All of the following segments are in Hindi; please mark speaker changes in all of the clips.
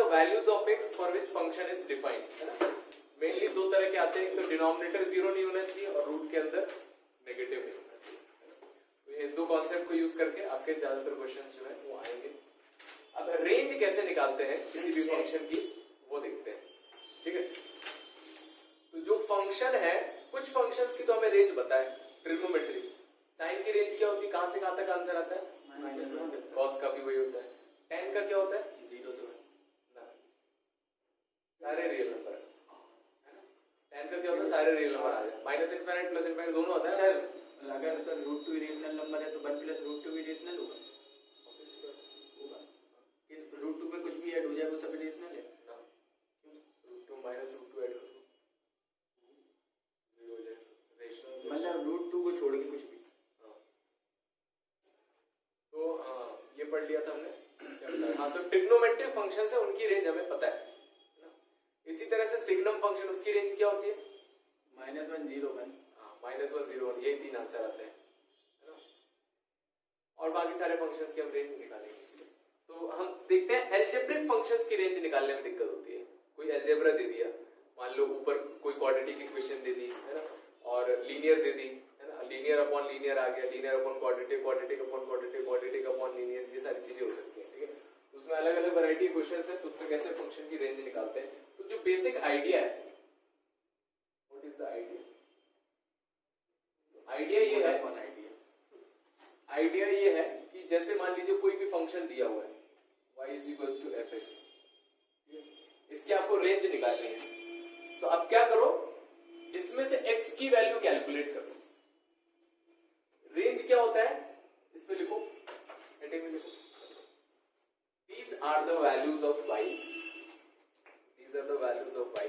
Speaker 1: Values of x for which function is defined, है ना। मेनली दो तरह के आते हैं, एक तो डिनोमिनेटर जीरो नहीं होना चाहिए और रूट के अंदर नेगेटिव नहीं होना चाहिए। तो ये दो कॉन्सेप्ट को यूज करके आपके ज्यादातर क्वेश्चंस जो है वो आएंगे। अब रेंज कैसे निकालते हैं किसी भी फंक्शन की वो देखते हैं, ठीक है। तो जो फंक्शन है, कुछ फंक्शंस की तो हमें रेंज पता है, ट्रिग्नोमेट्री। साइन की रेंज क्या होती है, कहां से कहां तक आंसर आता है, -1। कॉस का भी वही होता है। tan का क्या होता है, 0 से 1, सारे रियल नंबर है ना। tan का क्या होता है, सारे रियल नंबर आ जाए, माइनस इनफिनिट प्लस इनफिनिट दोनों आता है।
Speaker 2: सर अगर सर √2 इरेशनल नंबर है तो 1 + √2 भी इरेशनल होगा, इस √2 पे कुछ भी ऐड हो जाए वो सब इरेशनल है।
Speaker 1: √2 माइनस √2 ऐड कर दो, 0 हो जाए, रेशनल
Speaker 2: मतलब √2 को छोड़ के कुछ भी।
Speaker 1: तो ये पढ़ लिया था हमने। हाँ, तो ट्रिग्नोमेट्रिक फंक्शंस है, उनकी रेंज हमें पता है ना। इसी तरह से सिग्नम फंक्शन, उसकी रेंज क्या होती है,
Speaker 2: -1 0 1।
Speaker 1: -1 0 1, ये तीन आंसर आते हैं, है ना। और बाकी सारे फंक्शंस की हम रेंज निकालेंगे। तो हम देखते हैं अलजेब्रिक फंक्शंस की रेंज निकालने में दिक्कत होती है। कोई अलजेब्रा दे दिया, मान लो ऊपर कोई क्वाड्रेटिक इक्वेशन दे दी, है ना, और लीनियर दे दी, है ना, लीनियर अपॉन लीनियर आ गया, linear upon quadratic, quadratic upon quadratic, quadratic upon linear, ये सारी चीजें हो सकती हैं, ठीक है। उसमें अलग अलग वैरायटी क्वेश्चंस है, तो उसमें कैसे फंक्शन की रेंज निकालते हैं। तो जो बेसिक आइडिया है, what is the idea, idea ये है कि जैसे मान लीजिए कोई भी फंक्शन दिया हुआ है y = fx, इसकी आपको रेंज निकालनी है। तो अब क्या करो, इसमें से x की वैल्यू कैलकुलेट करो। रेंज क्या होता है, इसमें लिखो, हेडिंग में लिखो, these are the values of y, these are the values of y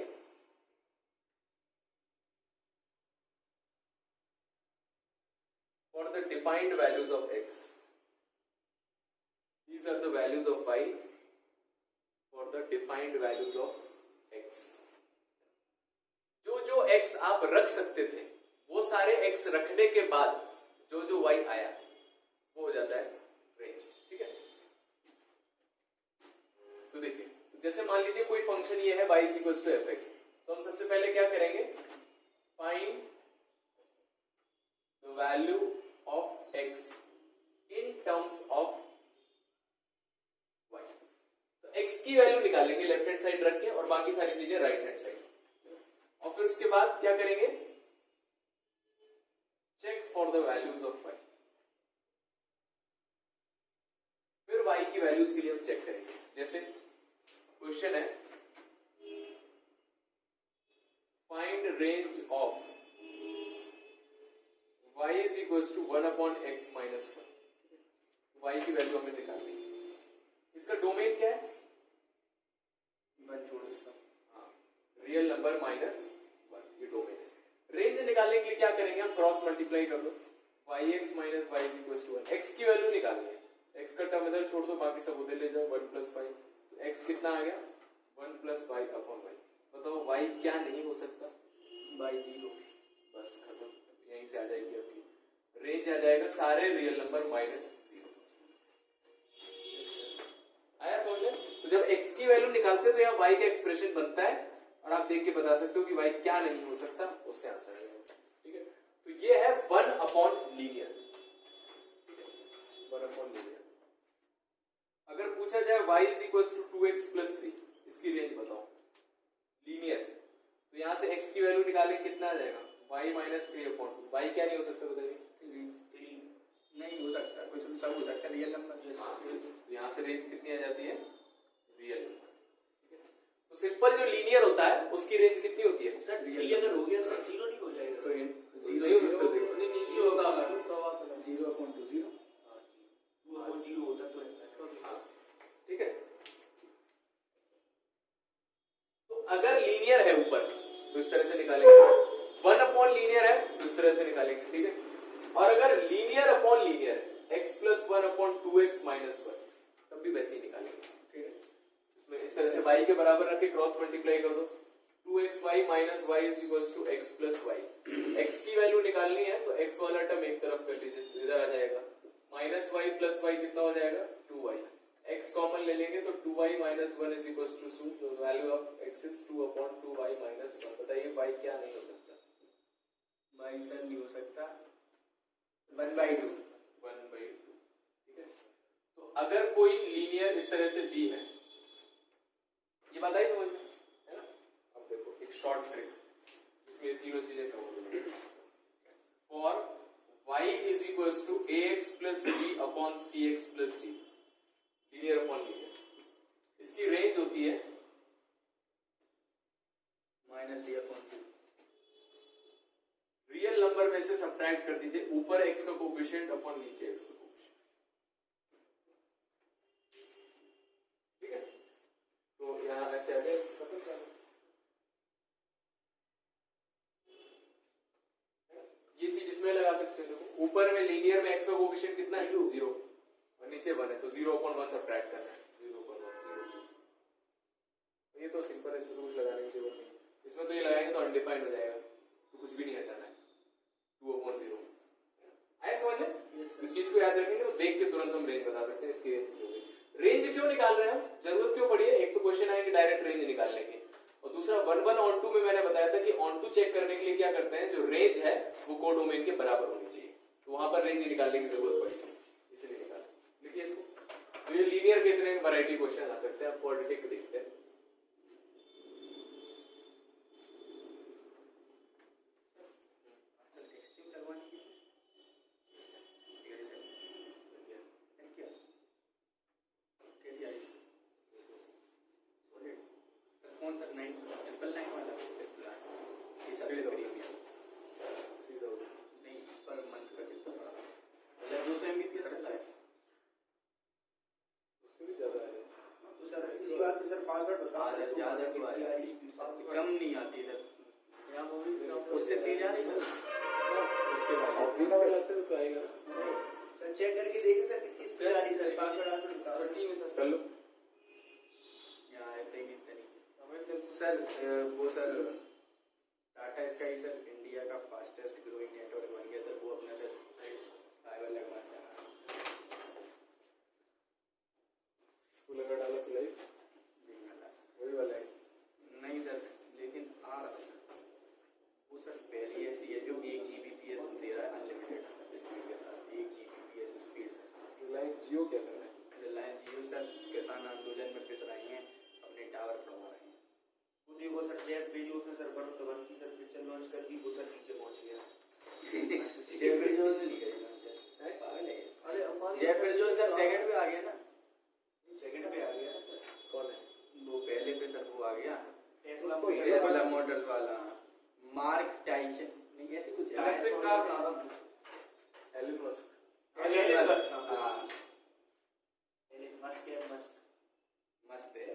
Speaker 1: for the defined values of x, these are the values of y for the defined values of x। जो जो x आप रख सकते थे वो सारे x रखने के बाद जो जो y आया वो हो जाता है रेंज, ठीक है। तो देखिए, जैसे मान लीजिए कोई फंक्शन ये है y = fx, तो हम सबसे पहले क्या करेंगे, find the value of x in terms of y। तो x की वैल्यू निकालेंगे लेफ्ट हैंड साइड रख के, और बाकी सारी चीजें राइट हैंड साइड। और फिर उसके बाद क्या करेंगे, check for the values of y। फिर y की वैल्यूज के लिए हम चेक करेंगे। जैसे क्वेश्चन है, find range of y = 1/x - 1। y की वैल्यू हमें निकालनी है। इसका डोमेन क्या है, रियल नंबर -1, ये डोमेन है। रेंज निकालने के लिए क्या करेंगे, हम क्रॉस मल्टीप्लाई कर दो, yx - y = 1। x की वैल्यू निकालनी है, x का टर्म इधर छोड़ दो, बाकी सब उधर ले जाओ, 1 + y। तो x कितना आ गया, 1 + y/y। बताओ y क्या नहीं हो सकता,
Speaker 2: y 0।
Speaker 1: बस खत्म, यहीं से आ जाएगी आपकी रेंज, आ जाएगा सारे रियल नंबर -0। आया समझ में। तो जब x की वैल्यू निकालते हो तो यहाँ y का एक्सप्रेशन बनता है, और आप देख के बता सकते हो कि y क्या नहीं हो सकता, उससे आंसर आ जाएगा, ठीक है। तो ये है 1/लीनियर, 1/लीनियर। अगर पूछा जाए y = 2x + 3, इसकी रेंज बताओ, लीनियर, तो यहां से x की वैल्यू निकालें, कितना आ जाएगा, y - 3/2। y क्या नहीं हो सकता बताइए,
Speaker 2: 3 नहीं हो सकता, कुछ भी सब हो सकता है, रियल नंबर।
Speaker 1: तो यहां से रेंज कितनी आ जाती है, रियल नंबर, ठीक है। तो सिंपल जो लीनियर होता है उसकी रेंज कितनी होती है,
Speaker 2: सर रियल अगर हो गया सर 0 नहीं हो जाएगा, तो
Speaker 1: 0 नीचे होगा,
Speaker 2: 0/2 0
Speaker 1: 0 होता तो ठीक है। तो अगर लीनियर है ऊपर तो इस तरह से निकालेंगे, 1/लीनियर है तो इस तरह से निकालेंगे, ठीक है। और अगर linear upon linear x + 1/2x - 1, तब भी वैसे ही निकालेंगे, ठीक है। इसमें इस तरह से y के बराबर रख के क्रॉस मल्टीप्लाई कर दो, 2xy - y = x + y। x की वैल्यू निकालनी है तो x वाला टर्म एक तरफ कर लीजिए, इधर आ जाएगा, -y + y कितना हो जाएगा, 2y। x कॉमन ले लेंगे तो 2y minus 1 is equal to 2, तो value of x is 2/2y minus 1। बताइए y क्या नहीं हो सकता?
Speaker 2: y सर नहीं हो सकता 1/2।
Speaker 1: 1/2, ठीक है। तो अगर कोई लीनियर इस तरह से दी है, ये बात आई समझ में, है ना? अब देखो एक शॉर्ट ट्रिक इसमें तीनों चीजें कवर हो जाएंगी। For y is equal to ax plus b upon cx plus d, linear upon linear, इसकी रेंज होती है
Speaker 2: -d/c।
Speaker 1: रियल नंबर में से सब्ट्रैक्ट कर दीजिए ऊपर x का कोएफिशिएंट अपॉन नीचे x का कोएफिशिएंट, ठीक है। तो यहां ऐसे आ गए, ये चीज इसमें लगा सकते हैं। देखो ऊपर में लीनियर में x का कोएफिशिएंट कितना है? 0, और नीचे 1 है, तो 0/1 सब्ट्रैक्ट करना है, 0/1 0। ये तो सिंपल है, इसमें तो कुछ लगाने की जरूरत नहीं। इसमें तो ये लगाएंगे तो अनडिफाइंड हो जाएगा, तो कुछ भी नहीं हटाना है, 2/0। आया समझ में? इस चीज को याद रखेंगे तो देख के तुरंत हम रेंज बता सकते हैं। इसकी रेंज क्यों होगी, रेंज क्यों निकाल रहे हैं हम, जरूरत क्यों पड़ी है? एक तो क्वेश्चन आएंगे डायरेक्ट रेंज निकालने की, और दूसरा 1/1 ऑन टू में मैंने बताया था कि ऑन टू चेक करने के लिए क्या करते हैं, जो रेंज है वो कोडोमेन के बराबर होनी चाहिए, तो वहां पर रेंज निकालने की जरूरत पड़ेगी, इसलिए निकाला। लिखिए इसको। तो ये लीनियर के इतने वैरायटी क्वेश्चन आ सकते हैं। आप क्वाड्रेटिक देखते हैं।
Speaker 2: कौन सा 999 वाला? ये सब प्रीमियम नहीं, पर मंथ का कितना पड़ा? मतलब 200 MB का है,
Speaker 1: उससे भी ज्यादा है।
Speaker 3: तो सर इसी बात पे सर पासवर्ड बता
Speaker 2: सर ज्यादा तो आ जाती, कम नहीं आती सर, उससे तेज आ रही सर, उसके बाद
Speaker 1: तो आएगा
Speaker 3: सर चेक करके देखिए सर कितनी स्पीड आ रही है सर। पासवर्ड आपको बता दो।
Speaker 1: ठीक है सर, कर लो।
Speaker 2: यहाँ आते ही इतनी सर वो sir Tata sky sir India का फास्टेस्ट ग्रोइंग नेटवर्क बन गया सर, वो अपना सर फाइबर लगवाता है।
Speaker 1: वो लगा डाला तो लाइव वही वाला है।
Speaker 2: नहीं सर, लेकिन आ रहा है वो सर पहली ऐसी है जो 1 Gbps दे रहा है अनलिमिटेड स्पीड के साथ, 1 Gbps स्पीड सर।
Speaker 1: रिलायंस जियो क्या कर रहा है?
Speaker 2: रिलायंस जियो सर किसान आंदोलन में पिस रही हैं, अपने टावर बढ़वा रहे हैं।
Speaker 3: वो देखो सर जेफ बेजोस ने सर 1 की सर पिक्चर लॉन्च कर दी, वो सर नीचे पहुंच गया।
Speaker 2: जेफ बेजोस ने नहीं करी है, पागल है। अरे Ambani Jeff Bezos sir second पे आ गया ना,
Speaker 3: सेकंड पे आ गया ना सर।
Speaker 1: कौन है
Speaker 2: वो पहले पे सर वो आ गया
Speaker 3: टेस्ला
Speaker 2: मोटर्स वाला मार्क टाइसन, नहीं ऐसे कुछ है,
Speaker 3: इलेक्ट्रिक कार बना रहा
Speaker 1: एलन मस्क।
Speaker 3: Elon Musk.
Speaker 2: हां
Speaker 3: एलन मस्क है, मस्क
Speaker 2: मस्त है।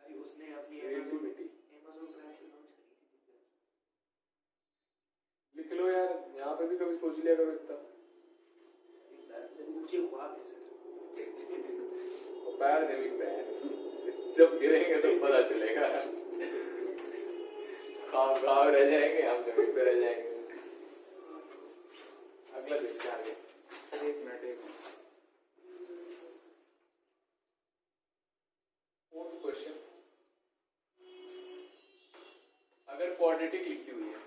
Speaker 3: अरे उसने अपनी
Speaker 1: क्रिएटिविटी
Speaker 3: Amazon प्राइम पे लॉन्च करी थी।
Speaker 1: लिख लो यार, यहाँ पे भी कभी सोच लिया करो इतना।
Speaker 3: सर ऊंचे ख्वाब है सर।
Speaker 1: और पैर जमीन पे है, जब गिरेंगे तो पता चलेगा। खाव रह जाएंगे, हम जमीन पे रह जाएंगे। अगला देखते हैं आगे। एक मिनट। फोर्थ क्वेश्चन, अगर क्वाड्रेटिक लिखी हुई है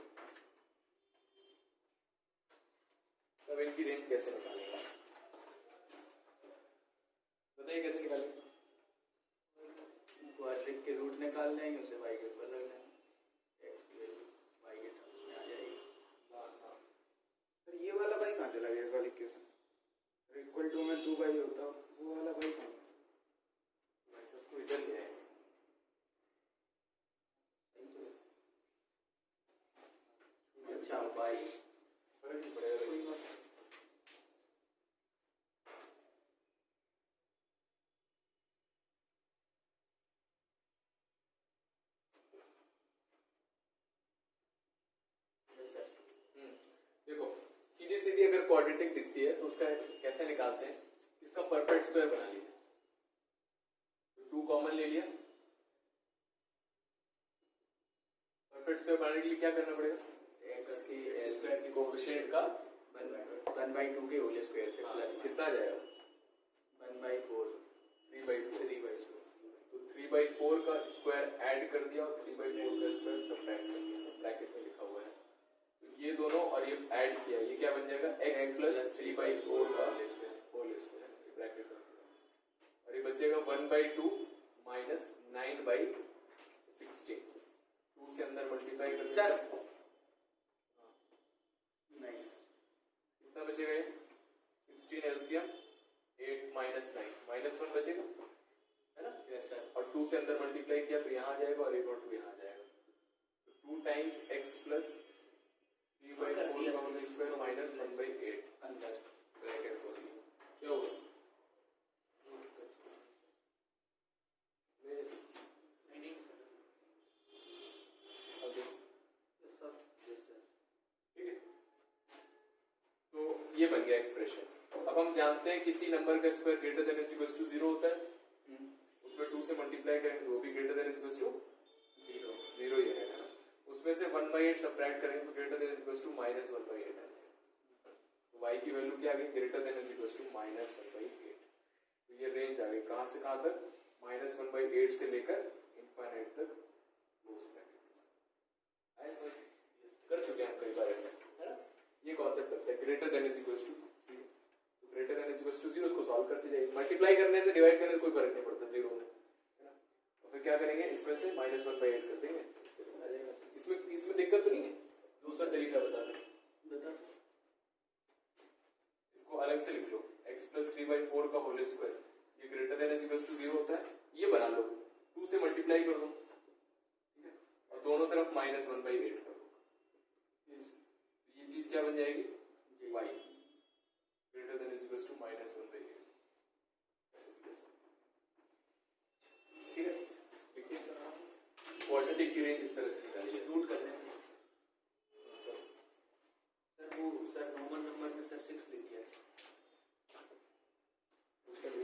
Speaker 1: तब इनकी रेंज कैसे निकालेंगे? बताइए कैसे निकालेंगे?
Speaker 2: क्वाड्रेटिक के रूट निकाल लेंगे, उसे y के ऊपर रख लेंगे, x की वैल्यू y के टर्म्स में आ जाएगी।
Speaker 4: सर ये वाला भाई कहाँ चला गया इस वाले इक्वेशन? इक्वल टू में 2 होता, वो वाला भाई कहाँ?
Speaker 1: भाई सबको इधर ले आए।
Speaker 2: अच्छा y
Speaker 1: फर्क नहीं पड़ेगा कोई बात। देखो सीधी सीधी अगर क्वाड्रेटिक दिखती है तो उसका कैसे निकालते हैं? इसका परफेक्ट स्क्वायर बना लिया, 2 कॉमन ले लिया। परफेक्ट स्क्वायर बनाने के लिए क्या करना पड़ेगा?
Speaker 2: x
Speaker 1: स्क्वायर की कोएफिशिएंट का
Speaker 2: 1/2 के होल स्क्वायर से प्लस
Speaker 1: कितना आ जाएगा? 3/4 का स्क्वायर ऐड कर दिया और 3/4 का स्क्वायर सब्ट्रैक्ट कर दिया, ब्रैकेट में लिखा हुआ है। तो ये दोनों और ये ऐड किया, ये क्या बन जाएगा x प्लस 3/4 का होल स्क्वायर ब्रैकेट में, और ये बचेगा 1/2 माइनस 9/16, 2 से अंदर मल्टीप्लाई कर
Speaker 2: सर
Speaker 1: कितना बचेगा ये 16 एलसीएम 8 माइनस 9 -1 बचेगा है ना।
Speaker 2: Yes sir.
Speaker 1: और 2 से अंदर मल्टीप्लाई किया तो यहाँ आ जाएगा और 1/2 यहाँ आ जाएगा, तो 2 टाइम्स x प्लस 3/4 का होल स्क्वायर माइनस 1/8
Speaker 2: अंदर ब्रैकेट खोल दिया।
Speaker 1: क्या होगा ठीक है। तो ये बन गया एक्सप्रेशन। अब हम जानते हैं किसी नंबर का square greater than is equal to 0 होता है, उसमें 2 से मल्टीप्लाई करेंगे तो वो भी greater than is equal to 0 ही रहेगा ना। उसमें से 1/8 सब्ट्रैक्ट करेंगे तो greater than is equal to -1/8 आ जाएगा। तो y की वैल्यू क्या आ गई, greater than is equal to -1/8। तो ये रेंज आ गई कहां से कहां तक, -1/8 से लेकर इनफाइनाइट तक क्लोज ब्रैकेट। आए समझ, कर चुके हैं हम कई बार ऐसा, है ना। ये कॉन्सेप्ट करते हैं greater than is equal to 0, तो greater than is equal to 0 उसको सॉल्व करते जाइए, मल्टीप्लाई करने से डिवाइड करने से कोई फर्क नहीं पड़ता 0 में, है ना। और फिर क्या करेंगे, इसमें से -1/8 कर देंगे, इस तरह से आ जाएगा। इसमें दिक्कत तो नहीं है, दूसरा तरीका बता दें, इसको अलग से लिख लो, x प्लस 3/4 का होल स्क्वायर, ये greater than is equal to 0 होता है, ये बना लो, 2 से मल्टीप्लाई कर दो, ठीक है, और दोनों तरफ -1/8 कर दो, ये चीज क्या बन जाएगी, y greater than is equal to -1/8, ऐसे भी कर सकते हैं, ठीक है। देखिए क्वाड्रेटिक की रेंज इस तरह से निकाली है,
Speaker 3: रूट करने से सर वो सर रोमन नंबर में सर 6 लिख दिया
Speaker 1: उसका भी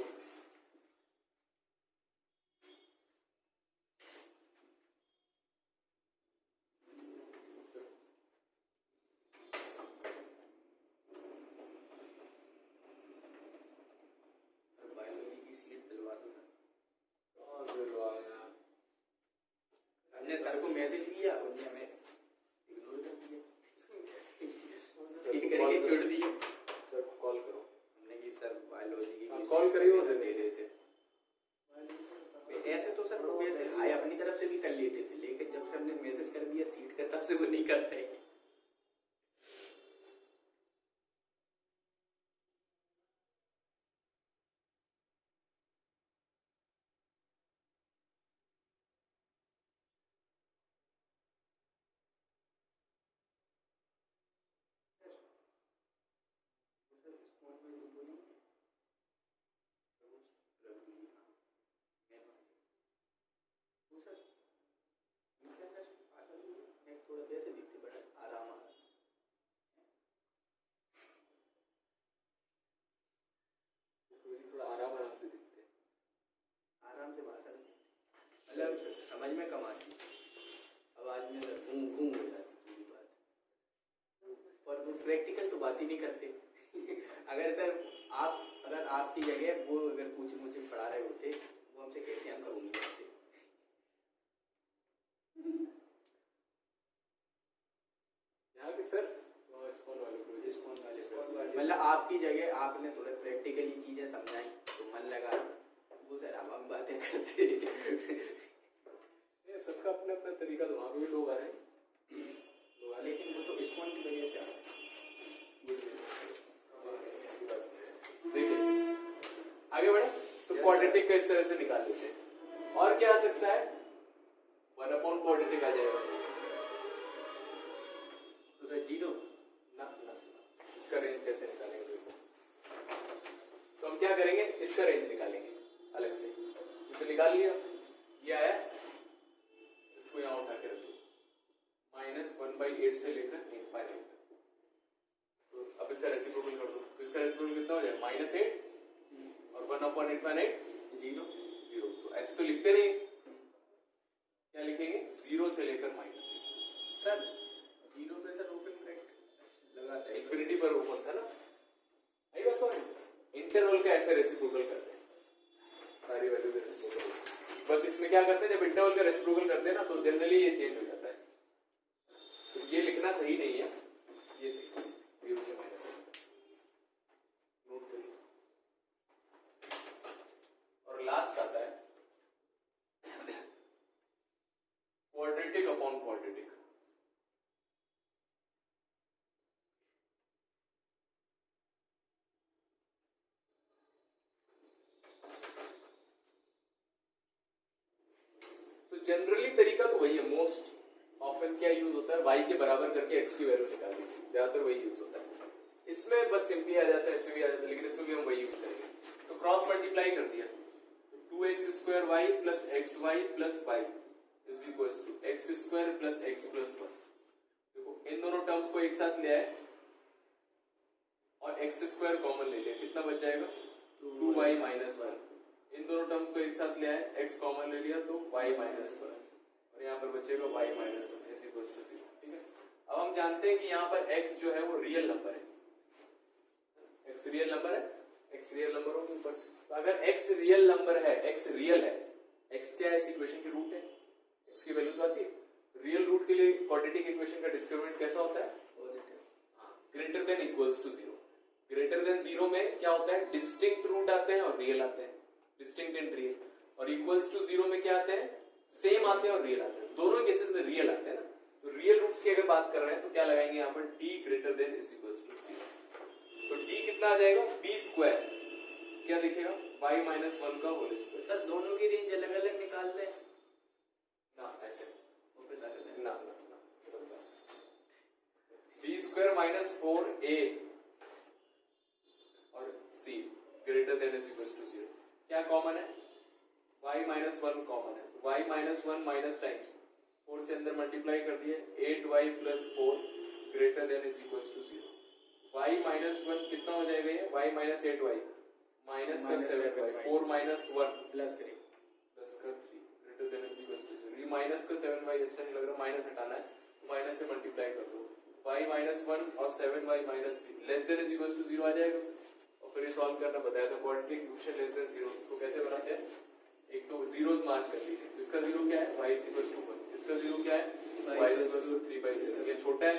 Speaker 2: बायोलॉजी की सीट दिलवा दो ना।
Speaker 1: कहाँ से लवाया?
Speaker 2: हमने सर को मैसेज किया, उन्होंने हमें इग्नोर कर दिया, सीट करके छोड़ दिए।
Speaker 1: सर को कॉल करो,
Speaker 2: हमने कि सर बायोलॉजी की
Speaker 1: कॉल करिए और
Speaker 2: दे देते। ऐसे तो सर वो वैसे हाय अपनी तरफ से भी कर लेते थे, लेकिन जब से हमने मैसेज कर दिया सीट का, तब से वो नहीं कर रहे। थोड़ा वैसे दिखते बड़ा आराम आ रहा।
Speaker 1: थोड़ा आराम से दिखते हैं,
Speaker 2: आराम से भाषा मतलब समझ में कम आती, आवाज में घूम हो जाती पूरी बात, और वो प्रैक्टिकल तो बात ही नहीं करते। अगर सर अगर आपकी जगह वो अगर कुछ मुझे पढ़ा रहे होते, वो हमसे कहते हम करूँ नहीं करते।
Speaker 1: यहाँ के सर स्कॉन वाले
Speaker 2: मतलब आपकी जगह आपने थोड़ा प्रैक्टिकली चीजें समझाई तो मन लगा, वो सर हम बातें करते।
Speaker 1: सबका अपना अपना तरीका, तो वहाँ पे भी लोग आ रहे हैं,
Speaker 2: लेकिन वो तो स्कॉन की वजह से आ रहा है।
Speaker 1: देखिए आगे बढ़े तो क्वाड्रेटिक का इस तरह से निकाल लेते हैं। और क्या आ सकता है, 1/4 क्वाड्रेटिक आ जाएगा,
Speaker 2: तो सर जीरो
Speaker 1: ना इसका रेंज कैसे निकालेंगे देखो। तो हम क्या करेंगे, इसका रेंज निकालेंगे अलग से, तो निकाल लिया, ये आया, इसको यहाँ उठा के रखो, -1/8 से लेकर इनफाइनाइट तक। तो अब इसका रेसिप्रोकल कर दो, तो इसका रेसिप्रोकल कितना हो जाएगा, -8 और 1/8
Speaker 2: जीरो।
Speaker 1: तो ऐसे तो लिखते नहीं, क्या लिखेंगे, 0 से लेकर -1।
Speaker 2: सर जीरो पे सर ओपन ब्रैकेट लगाता है,
Speaker 1: इंफिनिटी पर ओपन था ना, आई बस इंटरवल का ऐसे रेसिप्रोकल करते हैं, सारी वैल्यू रेसिप्रोकल, बस इसमें क्या करते हैं, जब इंटरवल का रेसिप्रोकल करते हैं ना तो जनरली ये चेंज हो जाता है। तो ये लिखना सही नहीं है, ये सही है, 0 से माइनस है, नोट करिए। और लास्ट आता है क्वाड्रेटिक अपॉन क्वाड्रेटिक। तो जनरली तरीका तो वही है, मोस्ट ऑफन क्या यूज होता है, y के बराबर करके x की वैल्यू निकालनी, ज्यादातर वही यूज होता है। इसमें बस सिंपली आ जाता है, इसमें भी आ जाता है, लेकिन इसमें भी हम वही यूज करेंगे। तो क्रॉस मल्टीप्लाई कर दिया, 2x² y plus xy plus y is equals to x² plus x plus 1। देखो इन दोनों टर्म्स को एक साथ ले आए और x² कॉमन ले लिया, कितना बच जाएगा 2y माइनस 1। इन दोनों टर्म्स को एक साथ ले आए, x कॉमन ले लिया तो y माइनस 1 और यहाँ पर बचेगा y minus 1 is equals to 0। ठीक है, अब हम जानते हैं कि यहाँ पर x जो है वो रियल नंबर है, x रियल नंबर है, x रियल नंबर हो तो अगर x रियल नंबर है, x रियल है, x क्या है इस इक्वेशन की रूट है, x की वैल्यू तो आती है। रियल रूट के लिए क्वाड्रेटिक इक्वेशन का डिस्क्रिमिनेंट कैसा होता है, greater than equals to 0। Greater than 0 में क्या होता है, डिस्टिंक्ट रूट आते हैं और रियल आते हैं, डिस्टिंक्ट एंड रियल। और इक्वल्स टू 0 में क्या आते हैं, सेम आते हैं और रियल आते हैं, दोनों केसेस में रियल आते हैं ना। तो रियल रूट्स की अगर बात कर रहे हैं तो क्या लगाएंगे यहाँ पर, d greater than is equals to 0। तो d कितना आ जाएगा, b² क्या दिखेगा, y माइनस 1 का होल स्क्वायर।
Speaker 2: सर दोनों की रेंज अलग अलग निकाल ले
Speaker 1: ना, ऐसे
Speaker 2: ना
Speaker 1: b² माइनस 4a और c greater than is equals to 0। क्या कॉमन है, y माइनस 1 कॉमन है, तो y माइनस 1 माइनस टाइम्स 4 से अंदर मल्टीप्लाई कर दिए, 8y plus 4 greater than is equals to 0। y minus 1 कितना हो जाएगा, ये y माइनस 8y माइनस का 7y 4 minus 1
Speaker 2: plus 3
Speaker 1: greater than is equals to 0। ये माइनस का 7y अच्छा नहीं लग रहा, माइनस हटाना है तो माइनस से मल्टीप्लाई कर दो, y माइनस 1 और 7y minus 3 less than is equals to 0 आ जाएगा। और फिर ये सॉल्व करना बताया था, क्वाड्रेटिक इक्वेशन लेस देन 0 इसको कैसे बनाते हैं, एक तो जीरोस मार्क कर लीजिए, इसका 0 क्या है, y इज इक्वल्स टू 1, इसका 0 क्या है, y इज इक्वल्स टू 3/7। ये छोटा है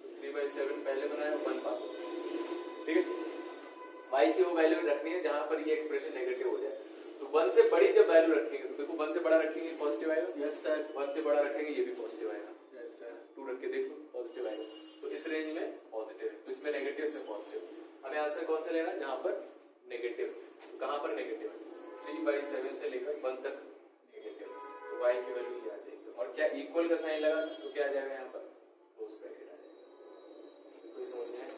Speaker 1: तो 3/7 पहले बनाया, 1 बाद में। ठीक है, y की वो वैल्यू रखनी है जहां पर ये एक्सप्रेशन नेगेटिव हो जाए। तो 1 से बड़ी जब वैल्यू रखेंगे तो देखो 1 से बड़ा रखेंगे पॉजिटिव आएगा,
Speaker 2: यस सर,
Speaker 1: 1 से बड़ा रखेंगे ये भी पॉजिटिव आएगा,
Speaker 2: यस सर
Speaker 1: 2 रख के देख लो पॉजिटिव आएगा। तो इस रेंज में पॉजिटिव है, तो इसमें नेगेटिव से पॉजिटिव। हमें आंसर कौन सा लेना है, जहां पर नेगेटिव, तो कहां पर नेगेटिव है, 3/7 से लेकर 1 तक नेगेटिव, तो y की वैल्यू ये आ जाएगी। और क्या इक्वल का साइन लगा तो क्या आ जाएगा, यहाँ पर क्लोज ब्रैकेट आ जाएगा। कोई समझ में आया,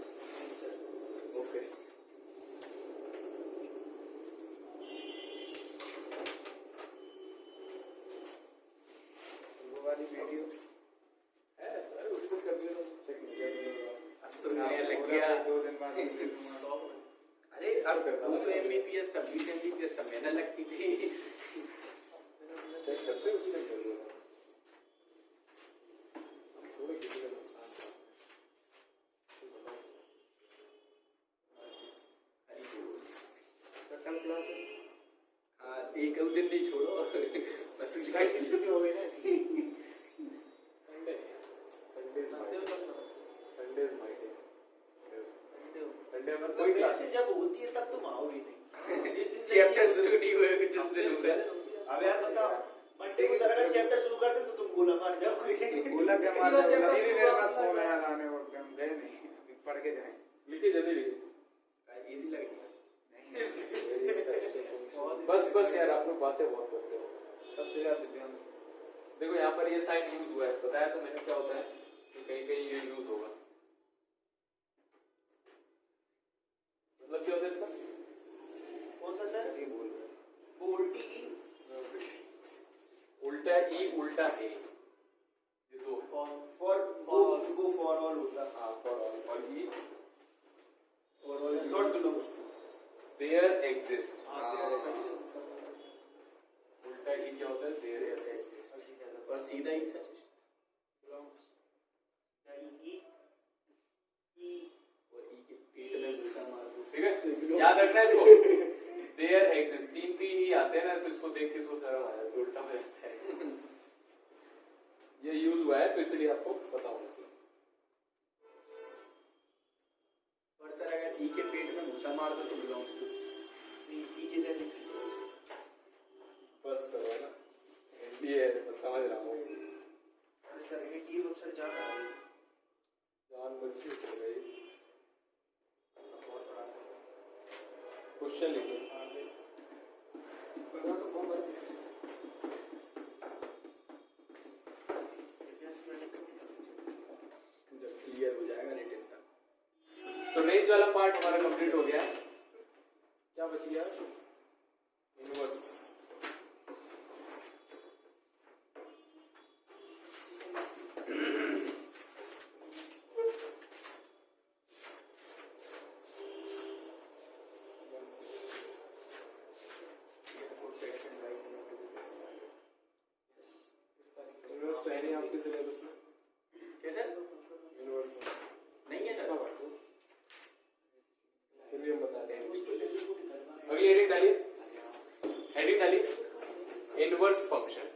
Speaker 1: मूव करिए।
Speaker 4: वो वाली वीडियो
Speaker 1: है, अरे उसी पर कर दिया तो चेक मिल गया,
Speaker 2: अब तो नया लग गया
Speaker 4: 2 दिन बाद दूसरे दिन बाद।
Speaker 2: अरे अब 200 Mbps का 20 Mbps का मेहनत लगती थी।
Speaker 1: चेक करते उसी में कर दिया, थोड़ा किसी का नुकसान
Speaker 4: कल क्लास है,
Speaker 2: हाँ एक दिन नहीं छोड़ो बस
Speaker 4: कल की छुट्टी हो गई ना इसलिए।
Speaker 1: Sunday Sundays my day, Sunday में कोई क्लास
Speaker 3: वैसे जब होती है तब तुम आओ ही नहीं, जिस दिन
Speaker 2: चैप्टर शुरू नहीं हुए जिस दिन होगा।
Speaker 3: अब यार बताओ, मंडे को सर अगर चैप्टर शुरू करते तो तुम गोला मार जाओगे।
Speaker 4: बोला क्या मार रहा है, अभी भी मेरे पास फोन आया लाने वक्त हम गए नहीं, अभी पढ़ के जाएं।
Speaker 1: लिखिए जल्दी लिखिए।
Speaker 2: इजी लग गया
Speaker 1: बस यार आप लोग बातें बहुत करते हो,
Speaker 4: सबसे ज्यादा ध्यान से
Speaker 1: देखो यहाँ पर ये साइन यूज हुआ है, बताया तो मैंने क्या होता है, इसमें कहीं कहीं ये यूज होगा, मतलब क्या होता है इसका,
Speaker 3: कौन सा सर,
Speaker 4: सही बोल रहे हैं।
Speaker 3: उल्टी
Speaker 1: उल्टा ई उल्टा ए, ये दो है।
Speaker 3: फॉर गो फॉर ऑल होता है,
Speaker 1: हाँ फॉर ऑल, और E
Speaker 3: not belongs to,
Speaker 1: there exist,
Speaker 2: हाँ।
Speaker 1: उल्टा ई क्या होता है, देयर एग्जिस्ट,
Speaker 2: और सीधा ही सर और ई के पेट में घुसा मार दो।
Speaker 1: ठीक है, याद रखना है इसको, देयर एग्जिस्ट, 3 3 ही आते हैं ना तो इसको देख के इसको शर्म आ जाती है, उल्टा हो जाता है। ये यूज हुआ है तो इसलिए आपको पता होना चाहिए।
Speaker 2: और सर अगर ई के पेट में घुसा मार दो तो बिलोंग्स टू
Speaker 3: पीछे से
Speaker 1: बस करो ना, ये बस समझ रहा हूँ।
Speaker 3: सर एटीएम अफसर जा रहा है
Speaker 1: जान बच्ची चल गई। क्वेश्चन लिखो।
Speaker 4: तो फॉर्म भर दिया।
Speaker 2: जब क्लियर हो जाएगा रिटर्न तक।
Speaker 1: तो रेंज वाला पार्ट हमारा कंप्लीट हो गया है। क्या बच गया? इनवर्स। इनवर्स तो है नहीं आपके सिलेबस में।
Speaker 2: कैसे
Speaker 1: इनवर्स में
Speaker 2: नहीं है सर?
Speaker 1: फिर भी हम बताते हैं। अगली हेडिंग डालिए, हेडिंग डालिए इनवर्स फंक्शन।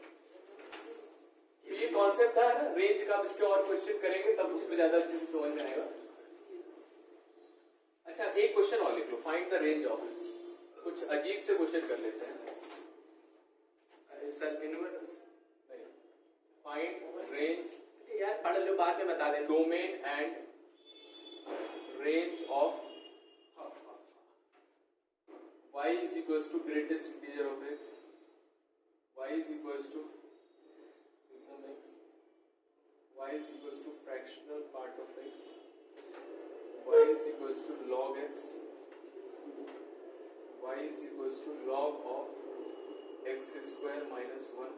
Speaker 1: ये कॉन्सेप्ट था ना रेंज का, इसके और क्वेश्चन करेंगे तब उसमें ज्यादा अच्छे से समझ में आएगा। अच्छा एक क्वेश्चन और लिख लो, फाइंड द रेंज ऑफ। कुछ अजीब से क्वेश्चन कर लेते हैं।
Speaker 2: सर इनवर्स
Speaker 1: फाइंड रेंज,
Speaker 2: यार पढ़ लो बाद में बता देना।
Speaker 1: Domain and range of y is equals to greatest integer of x, y is equals to signum x, y is equals to fractional part of x, y is equals to log x, y is equals to log of x square minus 1,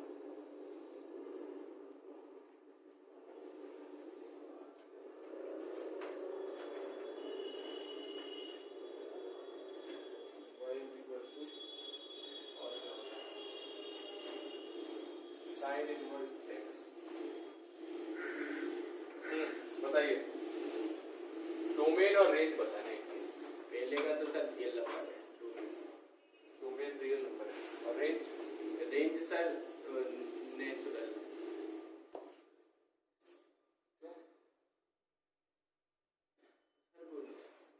Speaker 1: y is equals to और क्या होता है sin inverse x। बताइए डोमेन और रेंज बताने के लिए।
Speaker 2: पहले का तो सर रियल नंबर है,
Speaker 1: डोमेन रियल नंबर है और range
Speaker 2: range sir natural.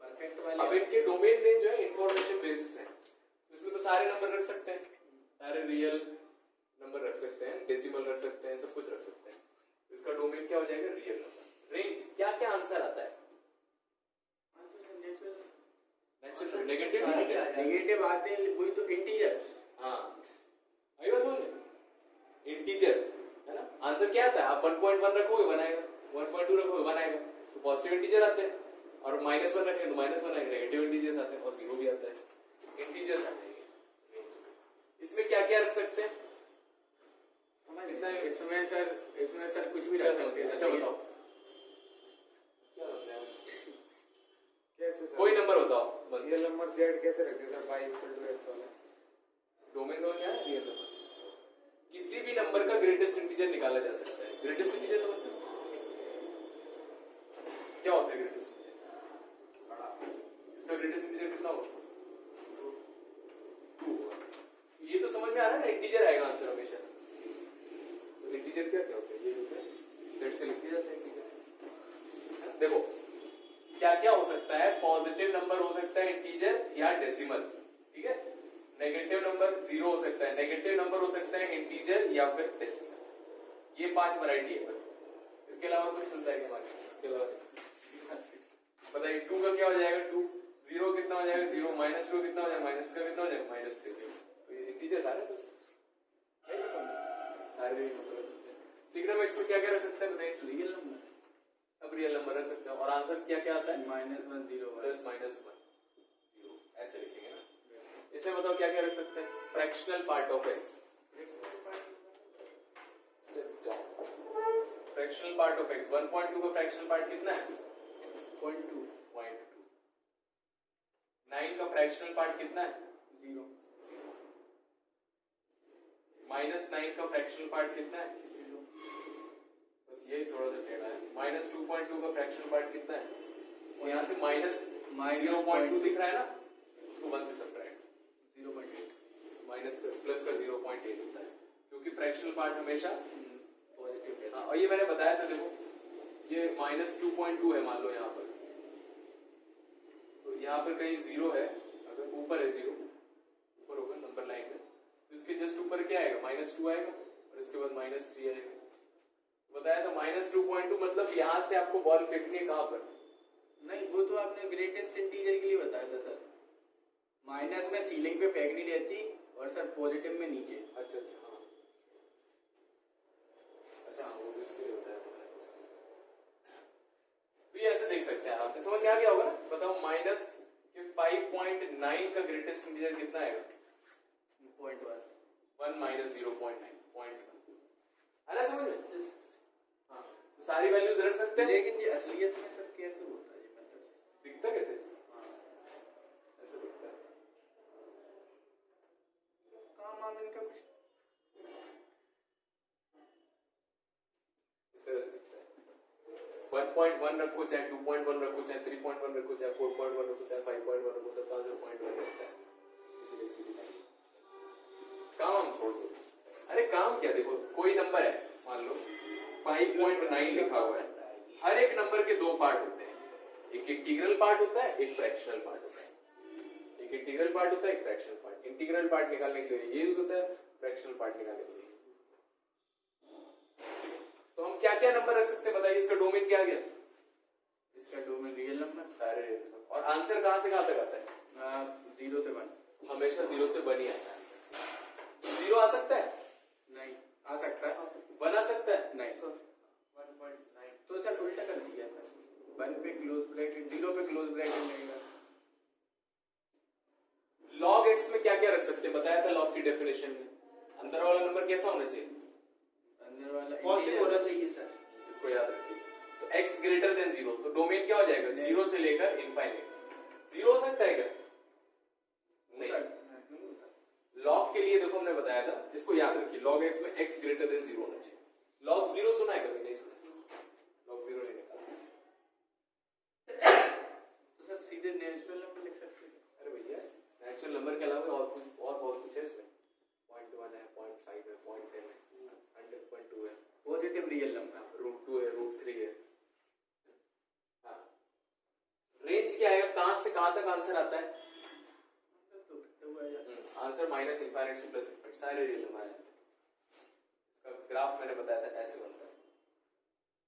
Speaker 2: Perfect वाले
Speaker 1: अब इनके डोमेन रेंज जो है इंफॉर्मेशन बेसिस है, इसमें तो सारे नंबर रख सकते हैं, सारे रियल नंबर रख सकते हैं, डेसिमल रख सकते हैं, सब कुछ रख सकते हैं। इसका डोमेन क्या हो जाएगा? Real number. रेंज क्या क्या आंसर आता है? नेचुरल, नेगेटिव नहीं आता है।
Speaker 2: नेगेटिव आते हैं वही तो इंटीजर।
Speaker 1: हाँ आई बात समझ में, इंटीजर है ना। आंसर क्या आता है? आप 1.1 रखोगे बनाएगा, 1.2 रखोगे बनाएगा, तो पॉजिटिव इंटीजर आते हैं। और -1 रखेंगे तो -1 आएगा, नेगेटिव इंटीजर्स आते हैं और 0 भी आता है। इंटीजर्स आते हैं। इसमें क्या क्या रख सकते हैं?
Speaker 2: इसमें सर कुछ भी रख सकते हैं।
Speaker 1: अच्छा बताओ क्या रखते हैं?
Speaker 4: कैसे सर?
Speaker 1: कोई नंबर बताओ।
Speaker 4: रियल नंबर z कैसे रखते sir? y equal to x वाला
Speaker 1: डोमेन समझ में आया? रियल नंबर किसी भी नंबर का ग्रेटेस्ट इंटीजर निकाला जा सकता है। ग्रेटेस्ट इंटीजर समझते हो क्या होता है? ग्रेटेस्ट इंटीजर, इसका ग्रेटेस्ट इंटीजर कितना होगा? 2। ये तो समझ में आ रहा है ना, इंटीजर आएगा आंसर हमेशा। तो इंटीजर क्या क्या होता है? ये होता है सेट से लिखे जाते हैं इंटीजर। देखो क्या क्या हो सकता है? पॉजिटिव नंबर हो सकता है, इंटीजर या डेसिमल, ठीक है। नेगेटिव नंबर 0 हो सकता है, नेगेटिव नंबर हो सकता है इंटीजर या फिर डेसिमल। ये 5 वैरायटी है बस। इसके अलावा कुछ मिलता है क्या? इसके अलावा बताइए 2 का क्या हो जाएगा? 2 0 कितना हो जाएगा? 0 -2 कितना हो जाएगा? माइनस का कितना हो जाएगा? -3। तो ये इंटीजर सारे बस है ना, सारे नंबर हो सकते हैं। सिग्नम एक्स में क्या क्या रख सकते हैं? बताइए।
Speaker 2: रियल नंबर
Speaker 1: सब रियल नंबर रख सकते हैं। और आंसर क्या क्या आता है?
Speaker 2: -1 0
Speaker 1: प्लस -1 0 ऐसे लिखेंगे ना। इसे बताओ क्या क्या रख सकते हैं? Fractional part of x. Fractional part of x 1.2 का फ्रैक्शनल पार्ट कितना है?
Speaker 2: 0.2
Speaker 1: 9 का फ्रैक्शनल पार्ट कितना है?
Speaker 2: 0
Speaker 1: -9 का फ्रैक्शनल पार्ट कितना है? बस यही थोड़ा सा टेढ़ा है। -2.2 का फ्रैक्शनल पार्ट कितना है? और यहाँ से -0.2 दिख रहा है ना, उसको 1 से सब्ट्रैक्ट।
Speaker 2: 0.8
Speaker 1: माइनस प्लस का 0.8 होता है, क्योंकि फ्रैक्शनल पार्ट हमेशा
Speaker 2: पॉजिटिव।
Speaker 1: हाँ, और ये मैंने बताया था, देखो ये -2.2 है मान लो यहाँ पर, तो यहाँ पर कहीं 0 है, अगर ऊपर है 0 ऊपर होगा नंबर लाइन में, तो इसके जस्ट ऊपर क्या आएगा -2 आएगा, और इसके बाद -3 आएगा। बताया था -2.2 मतलब यहाँ से आपको बॉल फेंकनी है कहाँ पर?
Speaker 2: नहीं, वो तो आपने ग्रेटेस्ट इंटीजर के लिए बताया था सर। माइनस में सीलिंग पे फेंकनी रहती और सर पॉजिटिव में नीचे।
Speaker 1: अच्छा अच्छा हाँ, अच्छा हाँ, वो तो इसके लिए बताया था। तो ये ऐसे देख सकते हैं आप, समझ में आ गया होगा ना? बताओ माइनस के 5.9 का ग्रेटेस्ट इंटीजर कितना आएगा?
Speaker 2: 0.1।
Speaker 1: 1 - 0.9 0.1 आ रहा समझ में? हाँ, तो सारी वैल्यूज रख सकते हैं,
Speaker 2: लेकिन ये असलियत में सर कैसे होता है, मतलब
Speaker 1: दिखता कैसे?
Speaker 2: हाँ,
Speaker 1: ऐसे दिखता है,
Speaker 2: काम वाम इनका कुछ
Speaker 1: इस तरह से दिखता है। 1.1 रखो, चाहे 2.1 रखो, चाहे 3.1 रखो, चाहे 4.1 रखो, चाहे 5.1 रखो, सबका 0.1 रहता है, इसीलिए सीधी लाइन। काम हम छोड़ दो, अरे काम क्या, देखो कोई नंबर है, मान लो 5.9 लिखा हुआ है, हर एक नंबर के दो पार्ट होते हैं, एक इंटीग्रल पार्ट होता है, एक फ्रैक्शनल पार्ट होता है। एक इंटीग्रल पार्ट होता है, एक फ्रैक्शनल पार्ट। इंटीग्रल पार्ट निकालने के लिए ये यूज होता है, फ्रैक्शनल पार्ट निकालने के लिए। तो हम क्या क्या नंबर रख सकते हैं बताइए, इसका डोमेन क्या गया?
Speaker 2: इसका डोमेन रियल नंबर
Speaker 1: सारे रियल नंबर। और आंसर कहां से कहां तक आता है?
Speaker 2: 0 से 1।
Speaker 1: हमेशा 0 से 1 ही आता है आंसर। 0 आ सकता है,
Speaker 2: नहीं आ सकता है,
Speaker 1: 1 आ सकता है,
Speaker 2: नहीं
Speaker 3: 1.9
Speaker 2: तो सर उल्टा कर दिया सर। 1 पे क्लोज ब्रैकेट, 0 पे क्लोज ब्रैकेट लगेगा।
Speaker 1: log x में क्या क्या रख सकते हैं बताया था log की डेफिनेशन में? अंदर वाला नंबर कैसा होना चाहिए?
Speaker 2: अंदर वाला
Speaker 3: पॉजिटिव
Speaker 2: integer।
Speaker 3: होना चाहिए सर।
Speaker 1: इसको याद रखिए। तो x ग्रेटर देन 0, तो डोमेन क्या हो जाएगा? 0 से लेकर इनफाइनाइट। 0 हो सकता है क्या? नहीं।
Speaker 2: नहीं होता।
Speaker 1: log के लिए देखो हमने बताया था, इसको याद रखिए, log x में x ग्रेटर देन 0 होना चाहिए। log 0 सुना है कभी? नहीं सुना, log 0 नहीं निकाला।
Speaker 2: तो सर सीधे नेचुरल नंबर लिख सकते हैं।
Speaker 1: अरे भैया नेचुरल नंबर के अलावा और कुछ और बहुत कुछ है इसमें, 0.1 है, 0.5 है, 0.10 है, 100.2 है,
Speaker 2: पॉजिटिव रियल नंबर।
Speaker 1: √2 है, √3 है। हाँ, रेंज क्या है, कहां से कहां तक आंसर आता है?
Speaker 2: तो कितना हुआ यार?
Speaker 1: आंसर माइनस इनफाइनाइट से प्लस इनफाइनाइट, सारे रियल नंबर आते हैं। इसका ग्राफ मैंने बताया था ऐसे बनता है,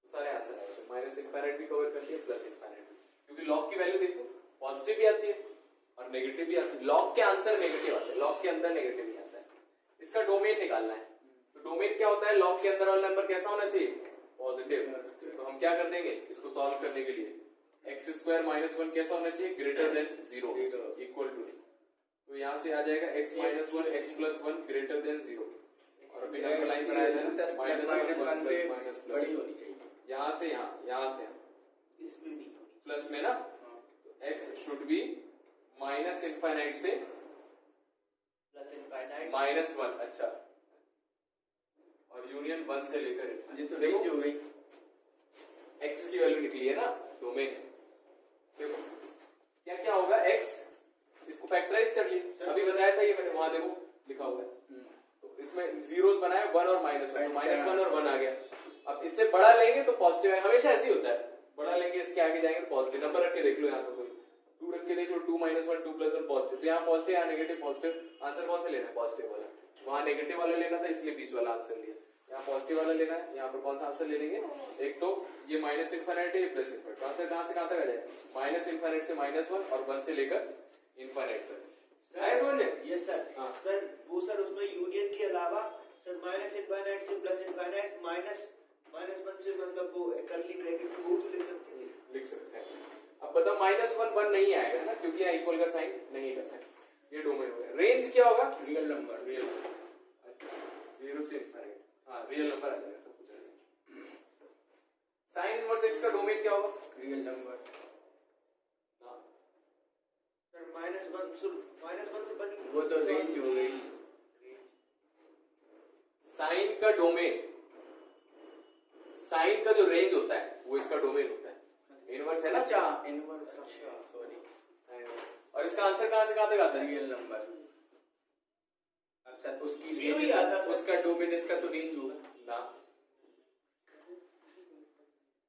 Speaker 1: तो सारे आंसर आए थे। माइनस इनफाइनाइट भी कवर कर दिया, प्लस इनफाइनाइट भी, क्योंकि लॉग की वैल्यू देखो पॉजिटिव भी आती है और नेगेटिव भी आती है। लॉग के आंसर नेगेटिव आते हैं, लॉग के अंदर नेगेटिव नहीं आता है। इसका डोमेन निकालना है, तो डोमेन क्या होता है? लॉग के अंदर वाला नंबर कैसा होना चाहिए? पॉजिटिव। तो हम क्या कर देंगे इसको सॉल्व करने के लिए, x² - 1 कैसा होना चाहिए? Greater than 0 equal to. तो यहाँ से आ जाएगा x - 1 x + 1 ग्रेटर देन 0, और अभी नंबर लाइन बनाया था
Speaker 2: सर
Speaker 1: -1
Speaker 2: से
Speaker 1: प्लस
Speaker 2: बड़ी होनी चाहिए।
Speaker 1: यहाँ से यहाँ, यहाँ से
Speaker 3: इसमें नहीं होनी।
Speaker 1: प्लस में ना, तो x should be minus infinite से
Speaker 3: प्लस इनफाइनाइट
Speaker 1: -1। अच्छा, और यूनियन 1 से लेकर
Speaker 2: ये तो
Speaker 1: देखो
Speaker 2: रेंज हो गई।
Speaker 1: x की वैल्यू निकली है ना डोमेन। देखो क्या क्या होगा, x इसको फैक्टराइज कर लिए, अभी बताया था ये मैंने, वहां देखो लिखा हुआ है। तो इसमें जीरोस बनाए 1 और -1, तो -1 और 1 आ गया। अब इससे बड़ा लेंगे तो पॉजिटिव है, हमेशा ऐसे ही होता है, बड़ा लेंगे इसके आगे जाएंगे तो पॉजिटिव। नंबर रख के देख लो, यहाँ तो कोई 2 रख के देख लो, 2 - 1 2 + 1 पॉजिटिव, तो यहाँ पॉजिटिव यहाँ नेगेटिव। पॉजिटिव आंसर कौन सा लेना है? पॉजिटिव वाला। वहां नेगेटिव वाला लेना था इसलिए बीच वाला आंसर लिया, यहाँ पॉजिटिव वाला लेना है। यहाँ पर कौन सा आंसर ले लेंगे? एक तो ये माइनस इनफाइनाइट है, ये प्लस इनफाइनाइट। आंसर कहां से कहां तक आ जाए? माइनस इनफाइनाइट से -1 और 1 से लेकर इनफाइनाइट तक। आया समझ में?
Speaker 3: Yes sir.
Speaker 1: हाँ।
Speaker 3: सर वो सर उसमें यूनियन के अलावा सर माइनस इनफाइनाइट से प्लस इनफाइनाइट -1 से मतलब वो कर्ली ब्रैकेट में वो तो लिख सकते हैं।
Speaker 1: लिख सकते हैं। अब बताओ -1 1 नहीं आएगा ना, क्योंकि यहाँ इक्वल का साइन नहीं करना है, ये डोमेन हो गया। रेंज क्या होगा?
Speaker 2: Real number.
Speaker 1: Real number. अच्छा, 0 से इनफाइनाइट, हाँ रियल नंबर आ जाएगा, सब कुछ आ जाएगा। साइन इनवर्स x का डोमेन क्या होगा?
Speaker 2: Real number.
Speaker 1: हाँ,
Speaker 3: सर -1 से बनी
Speaker 2: वो तो रेंज हो गई।
Speaker 1: साइन का डोमेन, साइन का जो रेंज होता है वो इसका डोमेन होता है। इनवर्स है ना,
Speaker 2: अच्छा इनवर्स, सॉरी।
Speaker 1: साइन। और इसका आंसर कहां से कहां तक आता है?
Speaker 2: Real number. सर उसकी
Speaker 3: जीरो ही आता सर।
Speaker 2: उसका डोमेन इसका तो रेंज होगा
Speaker 1: ना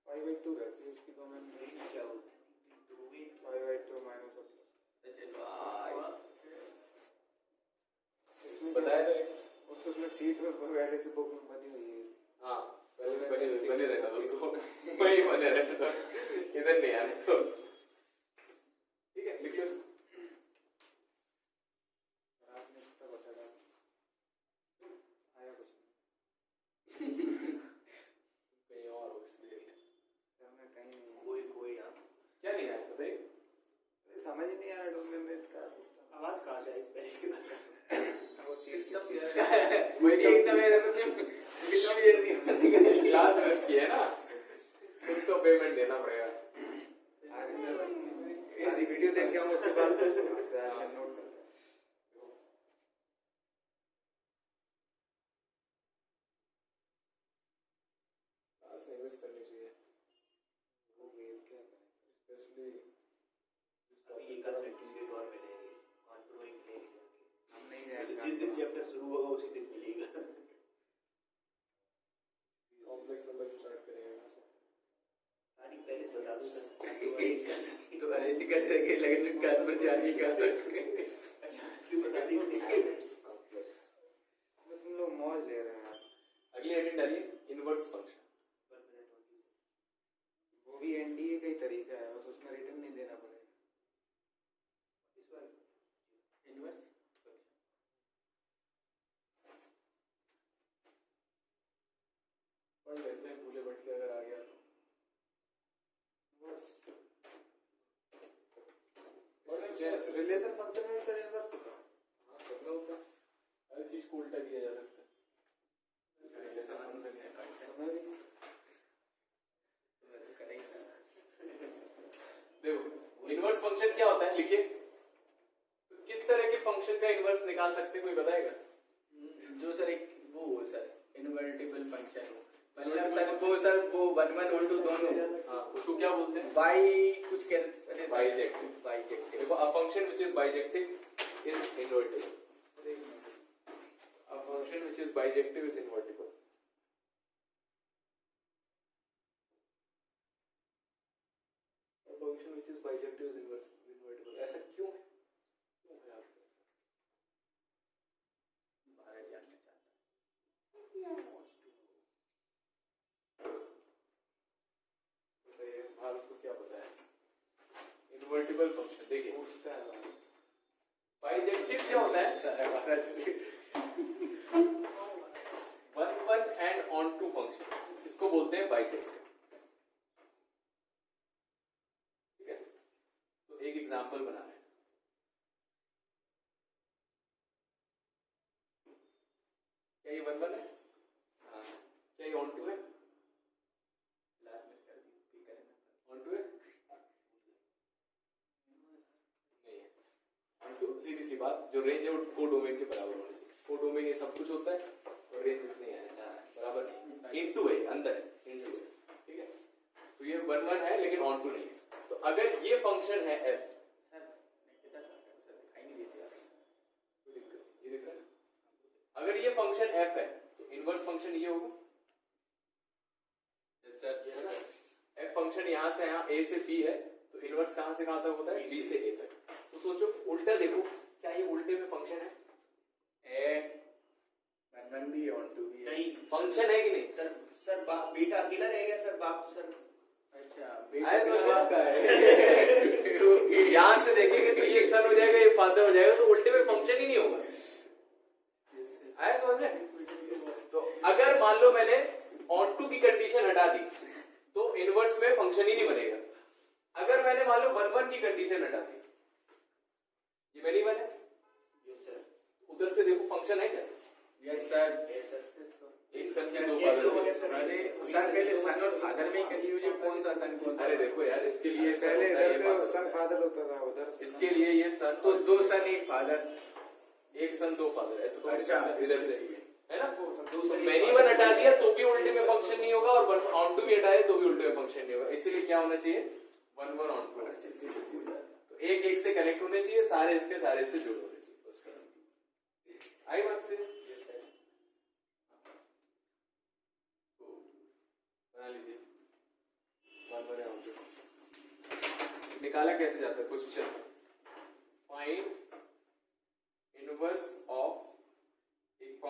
Speaker 4: 5/2 रहती है इसकी डोमेन में।
Speaker 3: क्या होता है डोमेन
Speaker 4: 5/2 माइनस और प्लस।
Speaker 2: चलो भाई
Speaker 4: इसमें
Speaker 1: बताया तो
Speaker 4: और तो उसमें सीट में पहले से बुक में बनी हुई है।
Speaker 1: हाँ बने रहता था उसको वही बने रहता था इधर नहीं आने तो ठीक है लिख लो इसको
Speaker 4: आपने कितना बताया आया कुछ नहीं।
Speaker 1: कहीं और हो इसलिए
Speaker 4: सर मैं कहीं नहीं हूँ।
Speaker 3: कोई यहाँ
Speaker 1: क्या नहीं आया बताइए
Speaker 4: अरे समझ ही नहीं आ रहा डोमेन में का सिस्टम।
Speaker 3: आवाज कहाँ से आई पहले की बात
Speaker 4: वो सीट
Speaker 2: सिस्टम
Speaker 4: किसकी
Speaker 1: वही
Speaker 2: एकदम ऐसे तुमने बिल्ली जैसी
Speaker 1: क्लास मिस की है ना तुमको पेमेंट देना पड़ेगा
Speaker 4: आज मैं सारी वीडियो देख के आऊँ उसके बाद आपसे आज मैं नोट कर
Speaker 1: क्लास नहीं मिस करनी चाहिए
Speaker 4: वो गेम क्या करें
Speaker 1: स्पेशली
Speaker 3: अभी एक का सर्टिफिकेट और मिलेंगे कॉन्फ्रोइंग लेंगे
Speaker 4: हम नहीं जाएंगे
Speaker 3: जिस दिन चैप्टर शुरू होगा उसी दिन मिलेगा
Speaker 1: कॉम्प्लेक्स नंबर स्टार्ट करेंगे
Speaker 3: सारी पहले से बता दो सर अरेंज कर सकते
Speaker 2: तो अरेंज कर सके लेकिन कान पर जाने का
Speaker 3: अचानक से बता देंगे
Speaker 4: तुम लोग मौज ले रहे हैं
Speaker 1: अगली हेडिंग डालिए इनवर्स फंक्शन
Speaker 4: वो भी एनडीए का ही तरीका है बस उसमें रिटर्न नहीं देना पड़ेगा।
Speaker 2: इनवर्स
Speaker 1: पढ़ लेते हैं भूले भटके अगर आ गया तो
Speaker 4: रिलेशन फंक्शन में सर इनवर्स होता है।
Speaker 1: हाँ सब में होता है हर चीज को उल्टा किया जा सकता है रिलेशन फंक्शन है
Speaker 4: तुम्हें भी
Speaker 1: देखो इनवर्स फंक्शन क्या होता है लिखिए तो किस तरह के फंक्शन का इनवर्स निकाल सकते हैं कोई बताएगा
Speaker 2: जो सर एक वो सर इनवर्टिबल फंक्शन हो मतलब सर वो 1 1 1 2 दोनों
Speaker 1: हाँ उसको क्या बोलते हैं
Speaker 2: बाई कुछ कहते हैं
Speaker 1: बाइजेक्टिव
Speaker 2: बाइजेक्टिव
Speaker 1: देखो a function which is bijective is invertible a function which is bijective is invertible a function which is bijective is invertible ऐसा क्यों है आपके
Speaker 2: बाहर जानना चाहता
Speaker 1: बताइए भारत को क्या पता है इनवर्टिबल फंक्शन देखिए
Speaker 4: पूछता है
Speaker 1: बाइजेक्टिव क्या होता है one one and onto function इसको बोलते हैं बाइजेक्टिव ठीक है तो एक एग्जांपल बना रहे हैं क्या ये वन वन है हाँ क्या ये ऑन टू है
Speaker 2: लास्ट में कर दी भी करें
Speaker 1: ऑन टू है नहीं है ऑन टू सीधी सी बात जो रेंज है वो को डोमेन के बराबर होनी चाहिए को डोमेन ये सब कुछ होता है और रेंज इतनी है अच्छा है बराबर नहीं इनटू है अंदर है इनटू ठीक है तो ये वन वन है लेकिन ऑन टू नहीं है तो अगर ये फंक्शन है एफ
Speaker 2: सर कितना सर दिखाई नहीं देती यार
Speaker 1: ये दिख रहा है अगर ये फंक्शन एफ है तो इनवर्स फंक्शन ये होगा
Speaker 2: सर
Speaker 1: एफ फंक्शन यहाँ से यहाँ ए से बी है तो इनवर्स कहाँ से कहाँ तक होता है बी से ए तक तो सोचो उल्टा देखो क्या ये उल्टे में फंक्शन है
Speaker 2: ए 1 1 भी ऑन टू भी
Speaker 3: नहीं
Speaker 1: फंक्शन है कि नहीं
Speaker 3: सर सर बेटा अकेला रहेगा सर बाप तो सर
Speaker 2: अच्छा
Speaker 1: ऐसा
Speaker 2: बेटा
Speaker 1: बात का है यहाँ से देखेंगे तो ये सन हो जाएगा ये फादर हो जाएगा तो उल्टे में फंक्शन ही नहीं होगा आया समझ में तो अगर मान लो मैंने ऑन टू की कंडीशन हटा दी तो इनवर्स में फंक्शन ही नहीं बनेगा अगर मैंने मान लो वन वन की कंडीशन हटा दी ये मैंने बना
Speaker 3: यस सर
Speaker 1: उधर से देखो फंक्शन है क्या
Speaker 2: यस सर
Speaker 3: यस सर
Speaker 1: एक सन के दो
Speaker 3: कैसे हो
Speaker 1: फादर
Speaker 3: गया सर
Speaker 2: अरे सर पहले सन और फादर में ही करी हुई है कौन सा सन कौन सा
Speaker 1: अरे देखो यार इसके लिए सन
Speaker 4: पहले
Speaker 1: होता है,
Speaker 4: इधर
Speaker 1: ये
Speaker 4: से
Speaker 1: father
Speaker 4: सन
Speaker 1: होता
Speaker 4: फादर होता था उधर
Speaker 1: है।
Speaker 4: से
Speaker 1: इसके लिए ये सन
Speaker 2: तो
Speaker 1: और
Speaker 2: दो सन एक फादर
Speaker 1: एक सन दो फादर ऐसे तो
Speaker 2: अच्छा
Speaker 1: इधर से है ना
Speaker 3: दो
Speaker 1: तो
Speaker 3: सन
Speaker 1: मैनी
Speaker 3: एक
Speaker 1: वन
Speaker 3: father।
Speaker 1: हटा दिया तो भी उल्टे में फंक्शन नहीं होगा और ऑन टू भी हटाए तो भी उल्टे में फंक्शन नहीं होगा इसीलिए क्या होना चाहिए वन वन ऑन टू होना चाहिए सीधे सीधे तो एक एक से कनेक्ट होने चाहिए सारे इसके सारे से जुड़ होने चाहिए बस आई बात से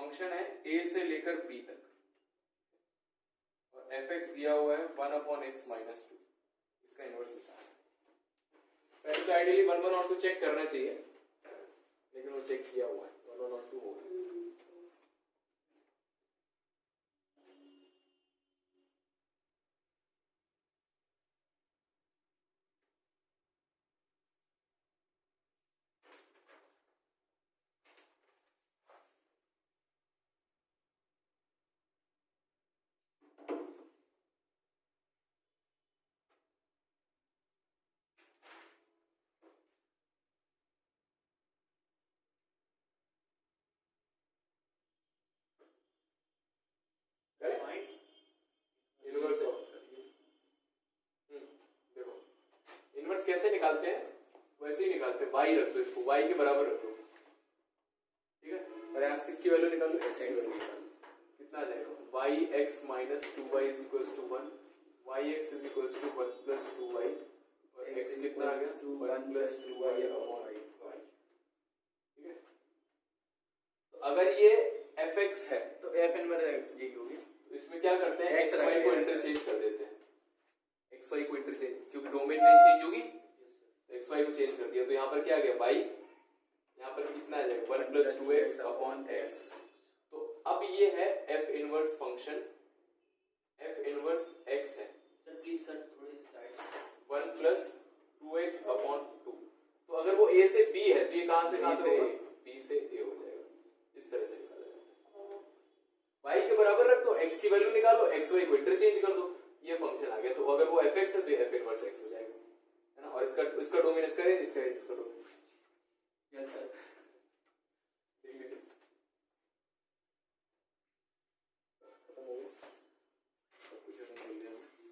Speaker 1: फंक्शन है a से लेकर b तक और fx दिया हुआ है 1/x माइनस 2, इसका इनवर्स निकालना है। पहले तो आइडियली 1 1 और 2 चेक करना चाहिए, लेकिन वो चेक किया हुआ है, 1 1 और 2 हो गया। इनवर्स देखो इनवर्स कैसे निकालते हैं, वैसे ही निकालते हैं, y रख दो, इसको y के बराबर रख दो, ठीक है। प्रयास किसकी वैल्यू निकाल दो, x की वैल्यू निकाल दो, कितना आ जाएगा yx minus 2y is equals to 1, yx is equals to 1 plus 2y और x कितना आ गया 1 प्लस 2y अपॉन y, ठीक है। तो अगर ये fx है
Speaker 2: तो f इनवर्स x j होगी,
Speaker 1: तो इसमें क्या करते हैं
Speaker 2: X
Speaker 1: x y
Speaker 2: रखेंगे।
Speaker 1: को इंटरचेंज कर देते हैं, x y को इंटरचेंज, क्योंकि डोमेन नहीं चेंज होगी, तो x y को चेंज कर दिया, तो यहाँ पर क्या आ गया y, यहाँ पर कितना आ जाएगा 1 प्लस 2x अपॉन x। तो अब ये है f inverse function, f inverse x है
Speaker 3: सर प्लीज सर थोड़ी सी साइड
Speaker 1: 1 प्लस 2x अपॉन 2। तो अगर वो a से b है तो ये कहां से होगा, b से a हो जाएगा, इस तरह से निकाला जाएगा। y के बराबर रख दो, x की वैल्यू निकालो, x y को इंटरचेंज कर दो, ये फंक्शन आ गया। तो अगर वो fx है तो ये f इनवर्स x हो जाएगा, है ना। और इसका डोमेन इसका रेंज, इसका रेंज इसका डोमेन।
Speaker 2: Yes sir.
Speaker 1: खत्म हो गया सब कुछ, खत्म कर दिया हमने।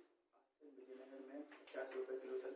Speaker 2: विजयनगर में 50 रुपए किलो सर